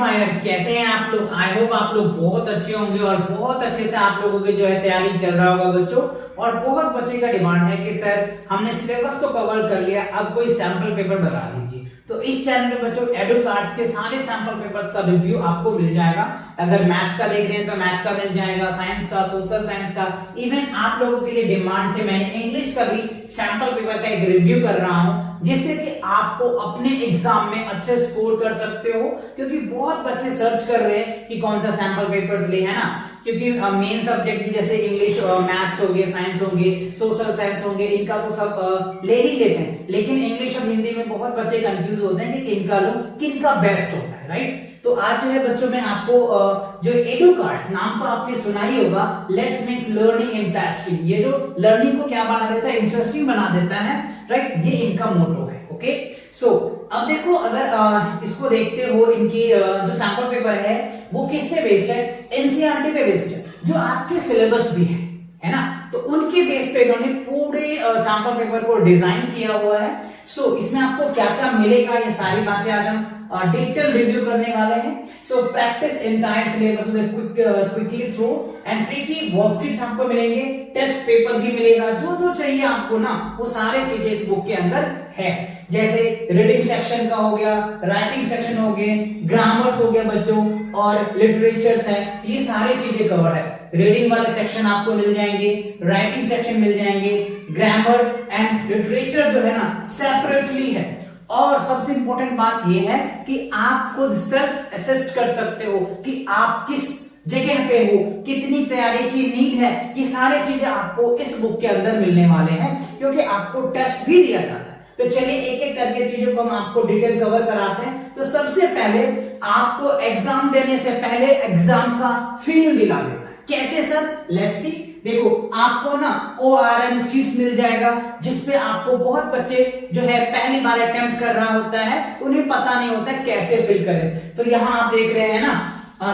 Fire, कैसे हैं आप लोग? आई होप आप लोग बहुत अच्छे होंगे और बहुत अच्छे से आप लोगों की जो है तैयारी चल रहा होगा बच्चों। और बहुत बच्चे का डिमांड है कि सर हमने सिलेबस तो कवर कर लिया, अब कोई सैंपल पेपर बता दीजिए। तो इस चैनल पे बच्चों एडुकार्ड्स के सारे सैंपल पेपर्स का रिव्यू आपको मिल जाएगा। अगर मैथ्स का देख रहे हैं तो मैथ का मिल जाएगा, साइंस का, सोशल साइंस का, इवन आप लोगों के लिए डिमांड से मैंने इंग्लिश का भी सैंपल पेपर का एक रिव्यू कर रहा हूं, जिससे कि आपको अपने एग्जाम में अच्छे स्कोर कर सकते हो। क्योंकि बहुत बच्चे सर्च कर रहे हैं कि कौन सा सैंपल पेपर्स ले, है ना, क्योंकि मेन सब्जेक्ट जैसे इंग्लिश, मैथ्स हो गए, साइंस होंगे, सोशल साइंस होंगे, इनका तो सब ले ही लेते हैं। लेकिन इंग्लिश और हिंदी में बहुत बच्चे कंफ्यूज होते हैं कि किनका लो, किनका बेस्ट होता है, राइट। तो आज जो है बच्चों में आपको जो एडुकार्ड्स, नाम तो आपने सुना ही होगा, लेट्स मेक लर्निंग इंटरेस्टिंग। ये जो लर्निंग को क्या बना देता है, इंटरेस्टिंग बना देता है, राइट। ये इनका मोटो है। ओके, सो अब देखो, अगर इसको देखते हो, इनकी जो सैंपल पेपर है वो किस पे बेस्ड है? एनसीईआरटी पे बेस्ड है, जो आपके सिलेबस भी है ना। तो उनके बेस पे इन्होंने पूरे सैंपल पेपर को डिजाइन किया हुआ है। सो इसमें आपको क्या क्या मिलेगा, ये सारी बातें आज हम डिटेल रिव्यू करने वाले हैं। So practice entire syllabus quickly through and tricky worksheets आपको मिलेंगे, टेस्ट पेपर भी मिलेगा, जो जो चाहिए आपको ना वो सारे चीजें इस बुक के अंदर है। जैसे रीडिंग सेक्शन का हो गया, राइटिंग सेक्शन हो गए, ग्रामर्स हो गया बच्चों, और लिटरेचर्स है, ये सारी चीजें कवर है। रीडिंग वाले सेक्शन आपको मिल जाएंगे, राइटिंग सेक्शन मिल जाएंगे, ग्रामर एंड लिटरेचर जो है ना सेपरेटली है। और सबसे इंपॉर्टेंट बात यह है कि आप खुद सेल्फ असेस्ट कर सकते हो कि आप किस जगह पे हो, कितनी तैयारी की नीड है, ये सारी चीजें आपको इस बुक के अंदर मिलने वाले हैं, क्योंकि आपको टेस्ट भी दिया जाता है। तो चलिए एक एक करके चीजों को हम आपको डिटेल कवर कराते हैं। तो सबसे पहले आपको एग्जाम देने से पहले एग्जाम का फील दिला देता है। कैसे सर? Let's see. देखो, आपको ना ORM शीट्स मिल जाएगा, जिसपे आपको बहुत बच्चे जो है पहली बार अटेम्प्ट कर रहा होता है, तो उन्हें पता नहीं होता कैसे फिल करें। तो यहाँ आप देख रहे हैं ना,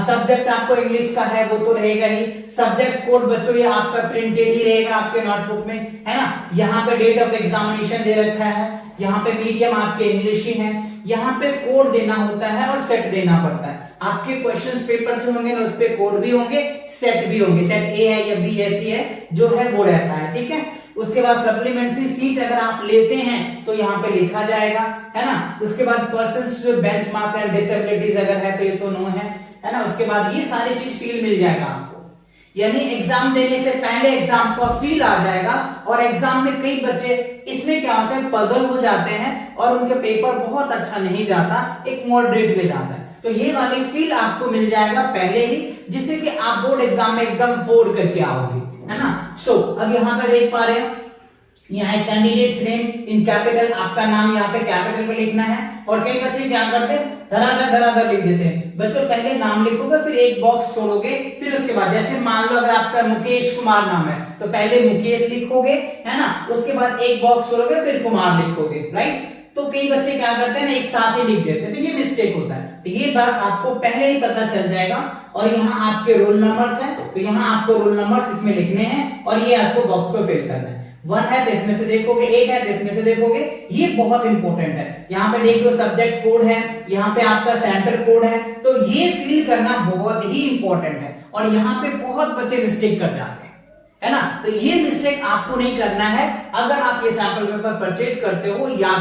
सब्जेक्ट आपको इंग्लिश का है वो तो रहेगा ही, सब्जेक्ट कोड बच्चों ये आपका प्रिंटेड ही रहेगा आपके नोटबुक में, है ना। यहाँ पे डेट ऑफ एग्जामिनेशन दे रखा है, यहाँ पे मीडियम आपके इंग्लिश ही है, यहाँ पे कोड देना होता है और सेट देना पड़ता है। आपके क्वेश्चंस पेपर जो होंगे ना उस पे कोड भी होंगे, सेट भी होंगे, सेट ए है या बी ऐसी है जो है वो रहता है, ठीक है। उसके बाद सप्लीमेंट्री सीट अगर आप लेते हैं तो यहाँ पे लिखा जाएगा, है ना। उसके बाद पर्सन्स जो बेंचमार्क है, डिसेबिलिटीज अगर है तो ये तो नो है ना। उसके बाद ये सारी चीज फील मिल जाएगा आपको, यानी एग्जाम देने से पहले एग्जाम का फील आ जाएगा। और एग्जाम में कई बच्चे इसमें क्या होता है, पजल हो जाते हैं और उनके पेपर बहुत अच्छा नहीं जाता, एक मॉडरेट में जाता है। तो ये वाली फील आपको मिल जाएगा पहले ही, जिससे कि आप बोर्ड एग्जाम में एकदम फोड़ करके आओगे, है ना। सो अब यहाँ पे देख पा रहे हैं, यहाँ कैंडिडेट्स नेम इन कैपिटल, आपका नाम यहाँ पे कैपिटल में लिखना है। और कई बच्चे क्या करते हैं, धराधर लिख देते हैं। बच्चों पहले नाम लिखोगे, फिर एक बॉक्स छोड़ोगे, फिर उसके बाद जैसे मान लो अगर आपका मुकेश कुमार नाम है तो पहले मुकेश लिखोगे, है ना, उसके बाद एक बॉक्स छोड़ोगे, फिर कुमार लिखोगे, राइट। तो कई बच्चे क्या करते हैं ना, एक साथ ही लिख देते हैं, तो ये मिस्टेक होता है। तो ये बात आपको पहले ही पता चल जाएगा। और यहाँ आपके रोल नंबर्स हैं, तो यहाँ आपको रोल नंबर्स इसमें लिखने हैं और ये आपको बॉक्स को फिल करना है। 1 है तो इसमें से देखोगे, 8 है तो इसमें से देखोगे, ये बहुत इंपॉर्टेंट है। यहाँ पे देख लो सब्जेक्ट कोड है, यहाँ पे आपका सेंटर कोड है, तो ये फिल करना बहुत ही इंपॉर्टेंट है। और यहाँ पे बहुत बच्चे मिस्टेक कर जाते हैं, है ना। तो ये मिस्टेक आपको नहीं करना है। अगर आप ये सैंपल पेपर परचेज करते हो या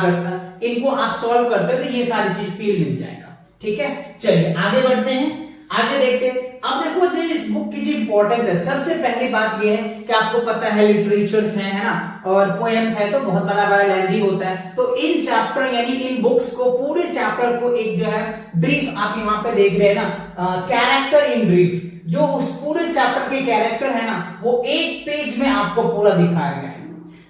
इनको आप सॉल्व करते हो तो ये सारी चीज फील मिल जाएगा, ठीक है। चलिए आगे बढ़ते हैं, आगे देखते हैं। अब देखो जो इस बुक की जो इंपॉर्टेंस है, सबसे पहली बात ये है कि आपको पता है लिटरेचर्स हैं, है ना, और पोएम्स है तो बहुत बड़ा लेंथी होता है। तो इन चैप्टर यानी इन बुक्स को, पूरे चैप्टर को एक जो है ब्रीफ, आप यहाँ पे देख रहे हैं ना, कैरेक्टर इन ब्रीफ, जो उस पूरे चैप्टर के कैरेक्टर है ना वो एक पेज में आपको पूरा दिखाया गया है,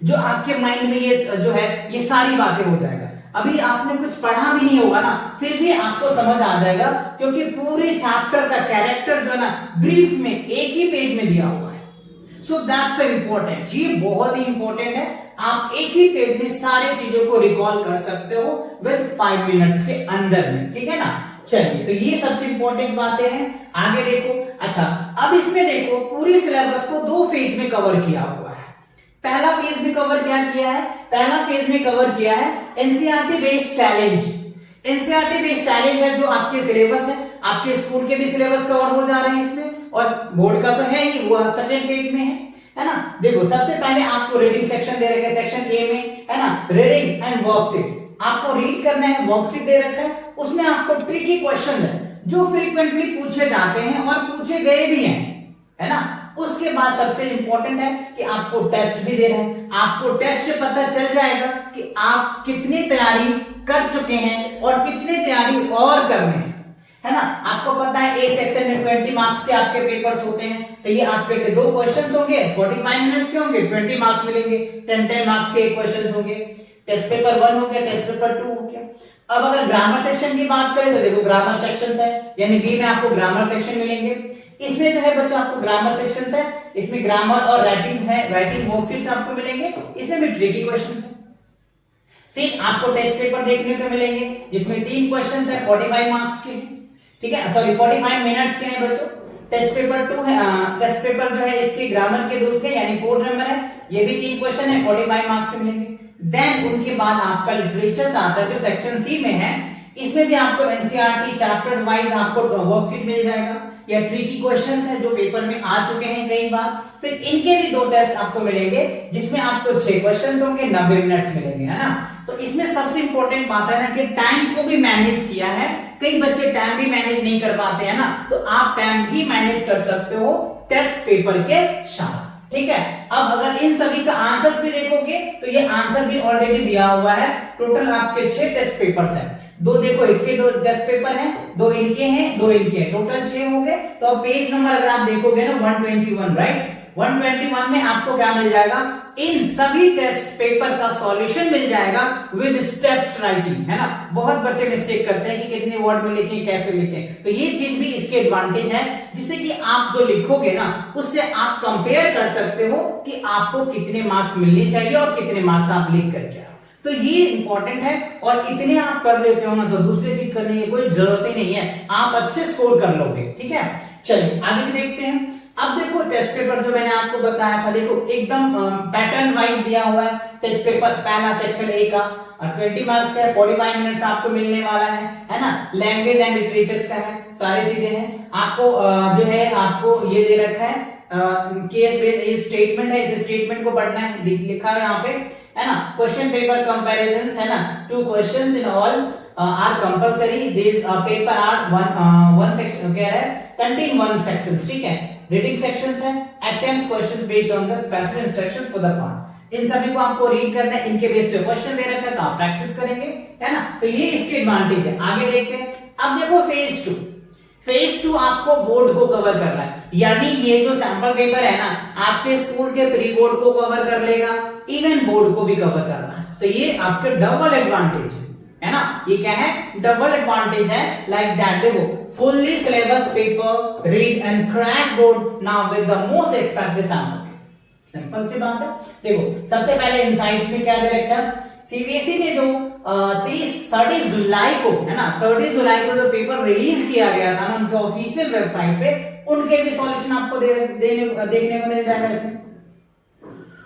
जो आपके माइंड में ये जो है ये सारी बातें हो जाएगा। अभी आपने कुछ पढ़ा भी नहीं होगा ना, फिर भी आपको समझ आ जाएगा, क्योंकि पूरे चैप्टर का कैरेक्टर जो है ना ब्रीफ में एक ही पेज में दिया हुआ है। सो दैट्स इंपॉर्टेंट, ये बहुत ही इंपॉर्टेंट है। आप एक ही पेज में सारी चीजों को रिकॉल कर सकते हो विद 5 मिनट्स के अंदर में, ठीक है ना। चलिए, तो ये सबसे इंपॉर्टेंट बातें हैं। आगे देखो, अच्छा अब इसमें देखो पूरी सिलेबस को 2 फेज में कवर किया हुआ है। पहला फेज में कवर क्या किया है, पहला फेज में कवर किया है एनसीईआरटी बेस्ड चैलेंज। एनसीईआरटी में चैलेंज है जो आपके सिलेबस है, आपके स्कूल के भी सिलेबस कवर हो जा रहे हैं इसमें, और बोर्ड का तो है ही, वो सेकंड फेज में है ना। देखो सबसे पहले आपको रीडिंग सेक्शन दे रखा है सेक्शन ए में, है ना, रीडिंग एंड वर्कशीट्स आपको रीड करना है, वर्कशीट दे रखा है, उसमें आपको ट्रिकी क्वेश्चन है जो फ्रीक्वेंटली पूछे जाते हैं और पूछे गए भी हैं, है ना। उसके बाद सबसे इंपॉर्टेंट है कि आपको टेस्ट भी दे रहे हैं, आपको टेस्ट से पता चल जाएगा कि आप कितनी तैयारी कर चुके हैं और कितनी तैयारी और करने हैं, है ना। आपको पता है ए सेक्शन में 20 मार्क्स के आपके पेपर्स होते हैं, तो ये आपके 2 क्वेश्चंस होंगे, 45 मिनट्स के होंगे, 20 मार्क्स मिलेंगे, 10 मार्क्स के क्वेश्चंस होंगे। टेस्ट पेपर 1 हो गया, टेस्ट पेपर 2 हो गया। अब अगर ग्रामर सेक्शन की बात करें तो देखो ग्रामर सेक्शंस है, यानी बी में आपको ग्रामर सेक्शन मिलेंगे। इसमें जो है बच्चों आपको ग्रामर सेक्शंस है, इसमें ग्रामर और राइटिंग है, राइटिंग वर्कशीट्स आपको मिलेंगे, इसमें भी ट्रिकी क्वेश्चंस है। फिर आपको टेस्ट पेपर देखने को मिलेंगे जिसमें 3 क्वेश्चंस है, 45 मार्क्स के, ठीक है, सॉरी 45 मिनट्स के हैं बच्चों। टेस्ट पेपर 2 है, टेस्ट पेपर जो है इसके ग्रामर के 2 थे, यानी 4 नंबर है, ये भी 3 क्वेश्चन है, 45 मार्क्स से मिलेंगे। देन उनके बाद आपका लिटरेचर आता है जो सेक्शन सी में है, इसमें भी आपको एनसीईआरटी चैप्टर वाइज आपको वर्कशीट मिल जाएगा, या ट्रिकी क्वेश्चंस है जो पेपर में आ चुके हैं कई बार। फिर इनके भी 2 टेस्ट आपको मिलेंगे जिसमें आपको 6 क्वेश्चंस होंगे, 90 मिनट्स मिलेंगे, है ना। तो इसमें सबसे इंपॉर्टेंट बात है ना कि टाइम को भी मैनेज किया है, कई बच्चे टाइम भी मैनेज नहीं कर पाते हैं ना, तो आप टाइम भी मैनेज कर सकते हो टेस्ट पेपर के साथ, ठीक है। अब अगर इन सभी का आंसर भी देखोगे तो ये आंसर भी ऑलरेडी दिया हुआ है। टोटल आपके 6 टेस्ट पेपर्स हैं, 2 देखो इसके 2 टेस्ट पेपर हैं, 2 इनके हैं, 2 इनके हैं, टोटल 6 हो गए। तो अब पेज नंबर अगर आप देखोगे ना 121, राइट, 121 में आपको क्या मिल जाएगा, इन सभी टेस्ट पेपर का सॉल्यूशन मिल जाएगा विद स्टेप्स राइटिंग, है ना। बहुत बच्चे मिस्टेक करते हैं कि कितने वर्ड में लिखें, कैसे लिखें, तो ये चीज भी इसके एडवांटेज है, जिससे कि आप जो लिखोगे ना उससे आप कंपेयर कर सकते हो कि आपको कितने मार्क्स मिलने चाहिए और कितने मार्क्स आप लिख करके आओ। तो ये इंपॉर्टेंट है, और इतने आप कर लेते हो ना तो दूसरी चीज करने की कोई जरूरत ही नहीं है, आप अच्छे स्कोर कर लोगे, ठीक है। चलिए आगे देखते हैं। अब देखो टेस्ट पेपर जो मैंने आपको बताया था, देखो एकदम पैटर्न वाइज दिया हुआ है। टेस्ट पेपर पहला सेक्शन ए का 20 मार्क्स का है, 45 मिनट्स आपको मिलने वाला है ना। लैंग्वेज एंड लिटरेचर का है, सारी चीजें हैं। आपको जो है आपको ये दे रखा है केस बेस्ड स्टेटमेंट है, इस स्टेटमेंट को पढ़ना है, लिखा है यहाँ पे, है ना। क्वेश्चन पेपर कंपैरिजंस, है ना, 2 questions in all are compulsory. These paper are one section कह रहा है, contain 1 sections, ठीक है। रीडिंग सेक्शंस है, attempt questions based on the specific instructions for the part। इन सभी को आपको रीड करना है, इनके बेस पे क्वेश्चन दे रखा है तो आप प्रैक्टिस करेंगे, है ना। तो ये इसके एडवांटेज है। आगे देखते हैं। अब देखो फेज 2, फेज 2 आपको बोर्ड को कवर करना है, यानी ये जो सैंपल पेपर है ना आपके स्कूल के प्री बोर्ड को कवर कर लेगा, इवन बोर्ड को भी कवर करना है, तो ये आपके डबल एडवांटेज है ना। ये क्या है, डबल एडवांटेज है। लाइक दैट देखो, fully syllabus paper, read and crack board now with the most expected sample. Simple सी बात है। देखो सबसे पहले इनसाइट्स में क्या दे रखा है, सीबीएसई ने जो 30 जुलाई को, है ना, 30 जुलाई को जो पेपर रिलीज किया गया था ना उनके ऑफिशियल वेबसाइट पे, उनके भी सॉल्यूशन आपको देखने को मिल जाएगा इसमें।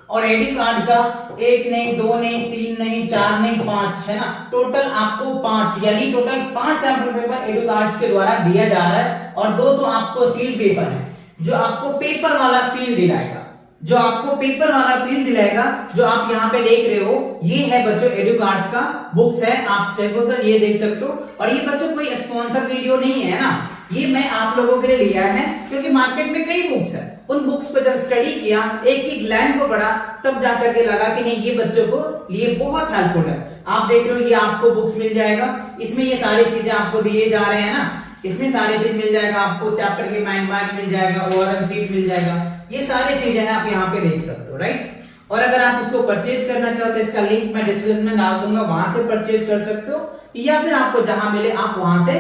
और एडी कार्ड का 1 नहीं, 2 नहीं, 3 नहीं, 4 नहीं, 5, है ना, टोटल आपको 5, यानी टोटल 5 सैंपल पेपर एडी कार्ड्स के द्वारा दिया जा रहा है, और 2 तो आपको सील पेपर है जो आपको पेपर वाला फील दिलाएगा, जो आपको पेपर वाला फील दिलाएगा, जो आप यहाँ पे देख रहे हो। ये है बच्चों एडू कार्ड्स का बुक्स है, आप चाहो तो ये देख सकते हो। और ये बच्चों कोई स्पॉन्सर वीडियो नहीं है ना, ये मैं आप लोगों के लिए लिया है क्योंकि मार्केट में कई बुक्स है, उन बुक्स को जब स्टडी किया, एक एक लाइन को पढ़ा, तब जाकर के लगा कि नहीं ये बच्चों को लिए बहुत हेल्पफुल है। आप देख रहे हो ये आपको बुक्स मिल जाएगा, इसमें ये सारी चीजें आपको दिए जा रहे हैं ना, इसमें सारी चीज मिल जाएगा आपको, चैप्टर के माइंड मैप मिल जाएगा, ओआरएम सीट मिल जाएगा, ये सारी चीजें हैं आप यहाँ पे देख सकते हो, राइट। और अगर आप इसको परचेज करना चाहो तो इसका लिंक मैं डिस्क्रिप्शन में डाल दूंगा, वहां से परचेज कर सकते हो, या फिर आपको जहां मिले आप वहां से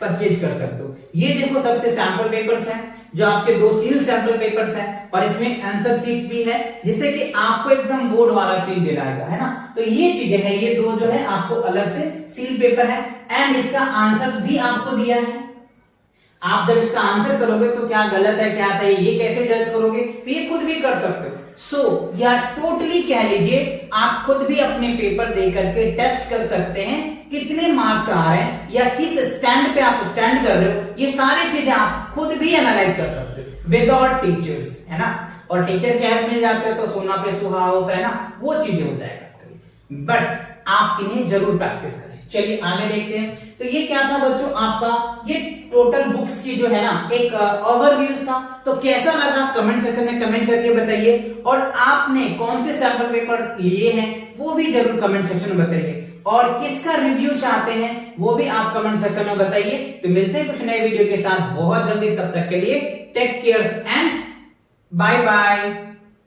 परचेज कर सकते हो। ये देखो सबसे सैंपल पेपर्स हैं, जो आपके 2 सील सैंपल पेपर्स हैं, और इसमें आंसर शीट्स भी है, जिससे कि आपको एकदम बोर्ड वाला फील दिलाएगा, है ना। तो ये चीजें हैं, ये 2 जो है आपको अलग से सील पेपर है, एंड इसका आंसर्स भी आपको दिया है। आप जब इसका आंसर करोगे तो क्या गलत है क्या सही ये कैसे जज करोगे, तो ये खुद भी कर सकते हो। सो या टोटली कह लीजिए आप खुद भी अपने पेपर दे करके टेस्ट कर सकते हैं कितने मार्क्स आ रहे हैं या किस स्टैंड पे आप स्टैंड कर रहे हो, ये सारी चीजें आप खुद भी एनालाइज कर सकते हो विदाउट टीचर्स, है ना। और टीचर के हेल्प मिल जाते हैं तो सोना पे सुहा होता है ना, वो चीजें हो जाएगा। बट आप इन्हें जरूर प्रैक्टिस करें। चलिए आगे देखते हैं। तो ये क्या था बच्चों आपका, ये टोटल बुक्स की जो है ना एक ओवरव्यू था। तो कैसा लगा कमेंट सेक्शन में कमेंट करके बताइए, और आपने कौन से सैंपल पेपर्स लिए हैं वो भी जरूर कमेंट सेक्शन में बताइए, और किसका रिव्यू चाहते हैं वो भी आप कमेंट सेक्शन में बताइए। तो मिलते हैं कुछ नए वीडियो के साथ बहुत जल्दी, तब तक के लिए take care and bye bye.